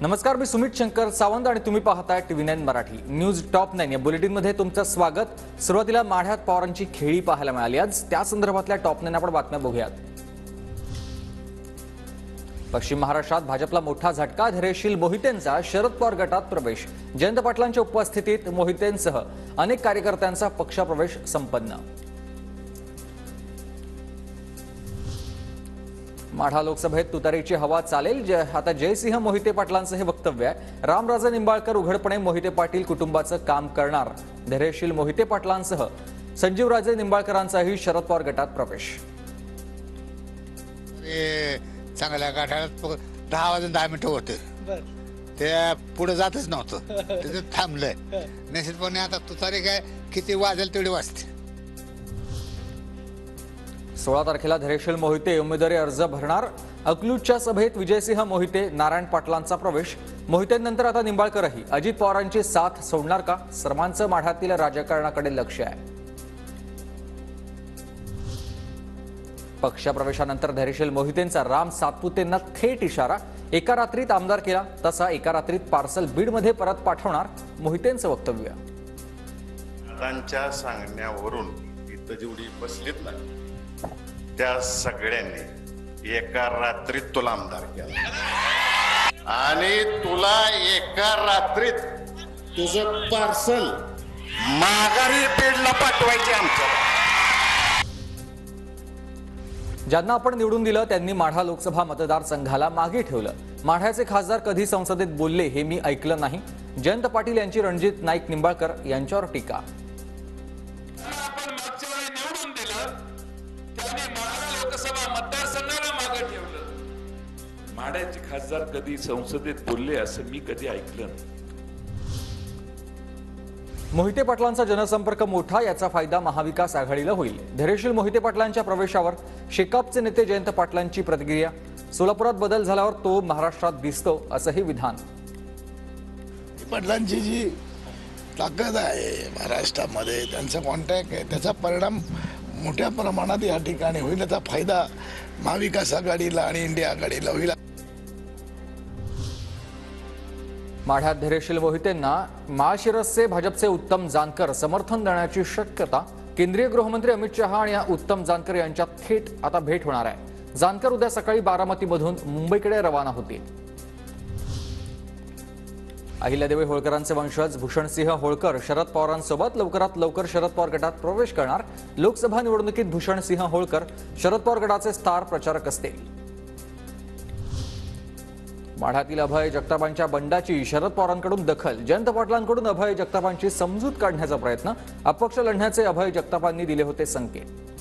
नमस्कार, मी सुमित शंकर सावंत आणि तुम्ही पाहताय TV9 मराठी न्यूज टॉप 9 या बुलेटिन मध्ये तुमचं स्वागत। सुरुवातीला माढ्यात पवारांची खेळी पाहायला मिळाली। आज त्या संदर्भातल्या टॉप 9 आपण बातम्या बघूयात। पश्चिम महाराष्ट्रात भाजपला मोठा झटका, धैर्यशील मोहितेंचा शरद पवार गटात प्रवेश। जयंत पाटलांच्या उपस्थितीत मोहितेंसह अनेक कार्यकर्त्यांचा पक्षप्रवेश संपन्न। माढा लोकसभेत तुतारीची हवा चालेल, आता जयसिंह मोहिते पाटलांचं हे वक्तव्य आहे। रामराजे निंबाळकर उघडपणे मोहिते पाटील कुटुंबाचं काम करणार। धैर्यशील मोहिते पाटलांसह संजीवराजे निंबाळकरांचाही शरद पवार गटात प्रवेश। चांगल्या गाठात 10 वाजून 10 मिनिटं होते, ते पुढे जातच नव्हतं, ते थांबलंय। निश्चितपणे आता तुतारी काय किती वाजेल तेवढी वाजते। 16 तारखेला धैर्यशील मोहिते उमेदवारी अर्ज भरणार। अकलूजच्या सभेत विजयसिंह मोहिते, नारायण पाटलांचा प्रवेश। मोहितेंनंतर आता निंबाळकरही अजित पवारांची साथ सोडणार का? सर्वांचं माढ्यातील राजकारणाकडे लक्ष आहे। पक्षप्रवेशानंतर धैर्यशील मोहितेंचा राम सातपुतेंना थेट इशारा। एका रात्रीत आमदार केला तसा एका रात्रीत पार्सल बीडमध्ये परत पाठवणार, मोहितेंचं वक्तव्य। दादांच्या सांगण्यावरून इथं जेवढी बसलीत ना त्या सगळ्यांनी एका रात्रीत तुला आमदार केला आणि तुला एका रात्रीत तुझं पार्सल माघारी बीडला पाठवायचे आमचं। ज्यांना आपण निवडून दिलं त्यांनी माढा लोकसभा मतदारसंघाला मागे ठेवलं। माढ्याचे खासदार कधी संसदेत बोलले हे मी ऐकलं नाही। जयंत पाटील यांची रणजित नाईक निंबाळकर यांच्यावर टीका। आपण मागच्या वेळी निवडून दिलं, त्यांनी माढा लोकसभा मतदारसंघाला मागे ठेवलं। माढ्याचे खासदार कधी संसदेत बोलले असं मी कधी ऐकलं नाही। मोहिते पाटलांचा जनसंपर्क मोठा, याचा फायदा महाविकास आघाडीला होईल। धैर्यशील मोहिते पाटलांच्या प्रवेशावर शेकापचे नेते जयंत पाटलांची प्रतिक्रिया। सोलापुरात बदल झाल्यावर तो महाराष्ट्रात दिसतो असंही विधान। पाटलांची जी ताकद आहे महाराष्ट्रामध्ये, त्यांचा कॉन्टॅक्ट आहे, त्याचा परिणाम मोठ्या प्रमाणात या ठिकाणी होईल। याचा फायदा महाविकास आघाडीला आणि इंडिया आघाडीला होईल। माढ्यात धैर्यशील मोहितेंना माळशिरसचे भाजपचे उत्तम जानकर समर्थन देण्याची शक्यता। केंद्रीय गृहमंत्री अमित शहा आणि उत्तम जानकर यांच्यात थेट आता भेट होणार आहे। जानकर उद्या सकाळी बारामतीमधून मुंबईकडे रवाना होतील। अहिल्यादेवी होळकरांचे वंशज भूषणसिंह होळकर शरद पवारांसोबत लवकरात लवकर शरद पवार गटात प्रवेश करणार। लोकसभा निवडणुकीत भूषणसिंह होळकर शरद पवार गटाचे स्टार प्रचारक असतील। माढ्यातील अभय जगतापांच्या बंडाची शरद पवारांकडून दखल। जयंत पाटलांकडून अभय जगतापांची समजूत काढण्याचा प्रयत्न। अपक्ष लढण्याचे अभय जगतापांनी दिले होते संकेत।